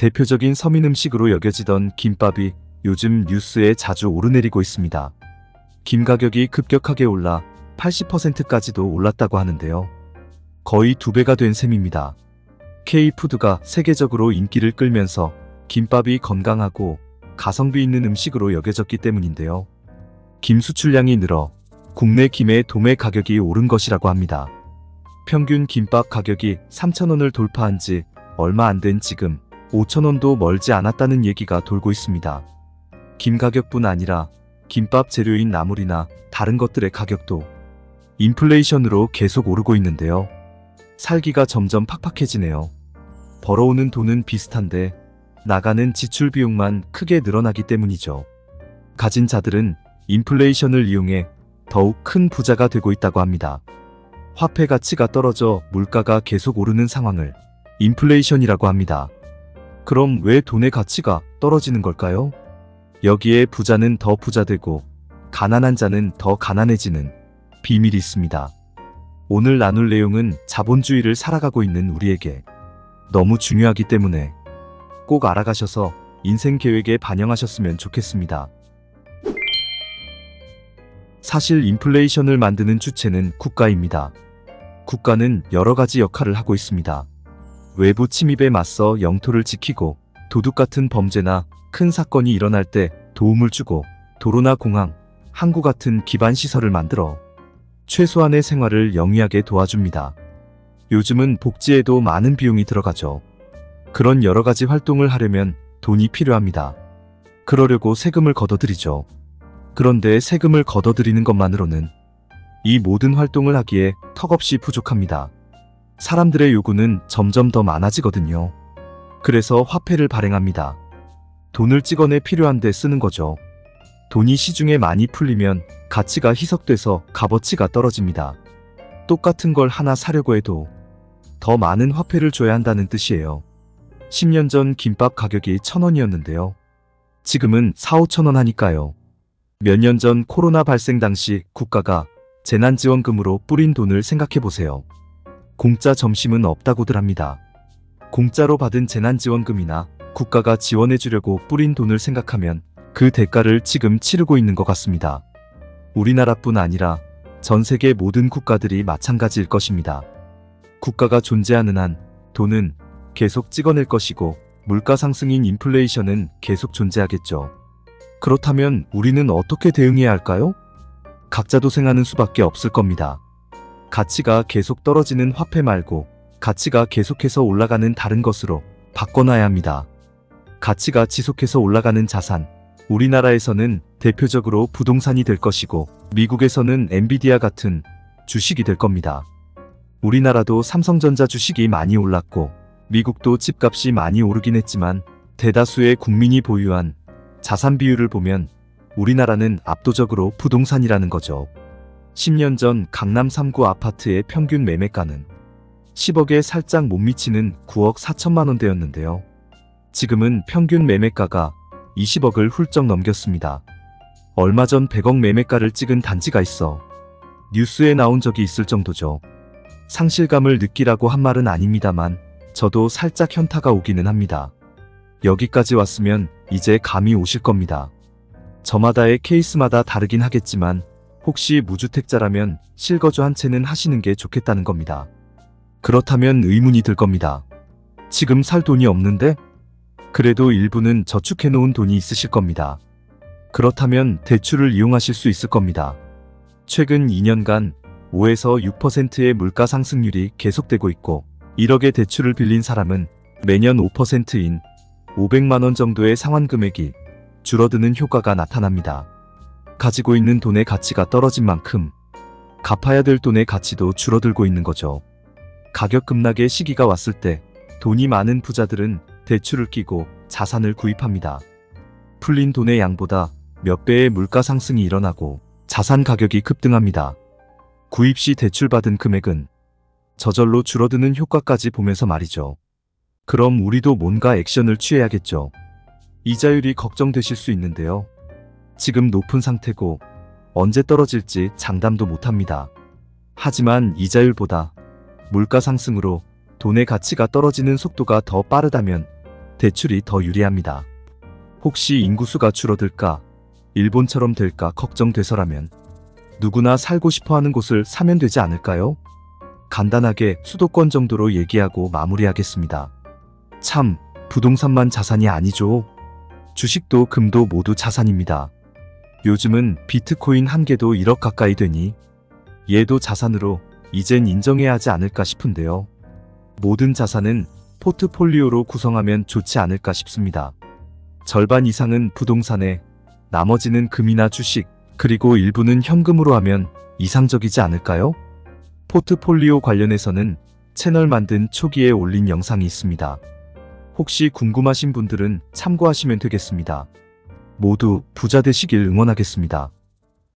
대표적인 서민 음식으로 여겨지던 김밥이 요즘 뉴스에 자주 오르내리고 있습니다. 김 가격이 급격하게 올라 80%까지도 올랐다고 하는데요. 거의 2배가 된 셈입니다. K푸드가 세계적으로 인기를 끌면서 김밥이 건강하고 가성비 있는 음식으로 여겨졌기 때문인데요. 김 수출량이 늘어 국내 김의 도매 가격이 오른 것이라고 합니다. 평균 김밥 가격이 3,000원을 돌파한 지 얼마 안 된 지금 5,000원도 멀지 않았다는 얘기가 돌고 있습니다. 김 가격뿐 아니라 김밥 재료인 나물이나 다른 것들의 가격도 인플레이션으로 계속 오르고 있는데요. 살기가 점점 팍팍해지네요. 벌어오는 돈은 비슷한데 나가는 지출 비용만 크게 늘어나기 때문이죠. 가진 자들은 인플레이션을 이용해 더욱 큰 부자가 되고 있다고 합니다. 화폐 가치가 떨어져 물가가 계속 오르는 상황을 인플레이션이라고 합니다. 그럼 왜 돈의 가치가 떨어지는 걸까요? 여기에 부자는 더 부자되고 가난한 자는 더 가난해지는 비밀이 있습니다. 오늘 나눌 내용은 자본주의를 살아가고 있는 우리에게 너무 중요하기 때문에 꼭 알아가셔서 인생 계획에 반영하셨으면 좋겠습니다. 사실 인플레이션을 만드는 주체는 국가입니다. 국가는 여러 가지 역할을 하고 있습니다. 외부 침입에 맞서 영토를 지키고 도둑 같은 범죄나 큰 사건이 일어날 때 도움을 주고 도로나 공항, 항구 같은 기반 시설을 만들어 최소한의 생활을 영위하게 도와줍니다. 요즘은 복지에도 많은 비용이 들어가죠. 그런 여러 가지 활동을 하려면 돈이 필요합니다. 그러려고 세금을 걷어들이죠. 그런데 세금을 걷어들이는 것만으로는 이 모든 활동을 하기에 턱없이 부족합니다. 사람들의 요구는 점점 더 많아지거든요. 그래서 화폐를 발행합니다. 돈을 찍어내 필요한 데 쓰는 거죠. 돈이 시중에 많이 풀리면 가치가 희석돼서 값어치가 떨어집니다. 똑같은 걸 하나 사려고 해도 더 많은 화폐를 줘야 한다는 뜻이에요. 10년 전 김밥 가격이 1,000원이었는데요. 지금은 4,000~5,000원 하니까요. 몇 년 전 코로나 발생 당시 국가가 재난지원금으로 뿌린 돈을 생각해보세요. 공짜 점심은 없다고들 합니다. 공짜로 받은 재난지원금이나 국가가 지원해주려고 뿌린 돈을 생각하면 그 대가를 지금 치르고 있는 것 같습니다. 우리나라뿐 아니라 전 세계 모든 국가들이 마찬가지일 것입니다. 국가가 존재하는 한 돈은 계속 찍어낼 것이고 물가 상승인 인플레이션은 계속 존재하겠죠. 그렇다면 우리는 어떻게 대응해야 할까요? 각자 도생하는 수밖에 없을 겁니다. 가치가 계속 떨어지는 화폐 말고 가치가 계속해서 올라가는 다른 것으로 바꿔놔야 합니다. 가치가 지속해서 올라가는 자산, 우리나라에서는 대표적으로 부동산이 될 것이고 미국에서는 엔비디아 같은 주식이 될 겁니다. 우리나라도 삼성전자 주식이 많이 올랐고 미국도 집값이 많이 오르긴 했지만 대다수의 국민이 보유한 자산 비율을 보면 우리나라는 압도적으로 부동산이라는 거죠. 10년 전 강남 3구 아파트의 평균 매매가는 10억에 살짝 못 미치는 9억 4천만 원대였는데요. 지금은 평균 매매가가 20억을 훌쩍 넘겼습니다. 얼마 전 100억 매매가를 찍은 단지가 있어 뉴스에 나온 적이 있을 정도죠. 상실감을 느끼라고 한 말은 아닙니다만 저도 살짝 현타가 오기는 합니다. 여기까지 왔으면 이제 감이 오실 겁니다. 저마다의 케이스마다 다르긴 하겠지만 혹시 무주택자라면 실거주 한 채는 하시는 게 좋겠다는 겁니다. 그렇다면 의문이 들 겁니다. 지금 살 돈이 없는데? 그래도 일부는 저축해놓은 돈이 있으실 겁니다. 그렇다면 대출을 이용하실 수 있을 겁니다. 최근 2년간 5에서 6%의 물가 상승률이 계속되고 있고 1억의 대출을 빌린 사람은 매년 5%인 500만 원 정도의 상환 금액이 줄어드는 효과가 나타납니다. 가지고 있는 돈의 가치가 떨어진 만큼 갚아야 될 돈의 가치도 줄어들고 있는 거죠. 가격 급락의 시기가 왔을 때 돈이 많은 부자들은 대출을 끼고 자산을 구입합니다. 풀린 돈의 양보다 몇 배의 물가 상승이 일어나고 자산 가격이 급등합니다. 구입 시 대출받은 금액은 저절로 줄어드는 효과까지 보면서 말이죠. 그럼 우리도 뭔가 액션을 취해야겠죠. 이자율이 걱정되실 수 있는데요. 지금 높은 상태고 언제 떨어질지 장담도 못합니다. 하지만 이자율보다 물가 상승으로 돈의 가치가 떨어지는 속도가 더 빠르다면 대출이 더 유리합니다. 혹시 인구수가 줄어들까, 일본처럼 될까 걱정돼서라면 누구나 살고 싶어 하는 곳을 사면 되지 않을까요? 간단하게 수도권 정도로 얘기하고 마무리하겠습니다. 참, 부동산만 자산이 아니죠. 주식도 금도 모두 자산입니다. 요즘은 비트코인 한 개도 1억 가까이 되니 얘도 자산으로 이젠 인정해야 하지 않을까 싶은데요. 모든 자산은 포트폴리오로 구성하면 좋지 않을까 싶습니다. 절반 이상은 부동산에, 나머지는 금이나 주식, 그리고 일부는 현금으로 하면 이상적이지 않을까요? 포트폴리오 관련해서는 채널 만든 초기에 올린 영상이 있습니다. 혹시 궁금하신 분들은 참고하시면 되겠습니다. 모두 부자 되시길 응원하겠습니다.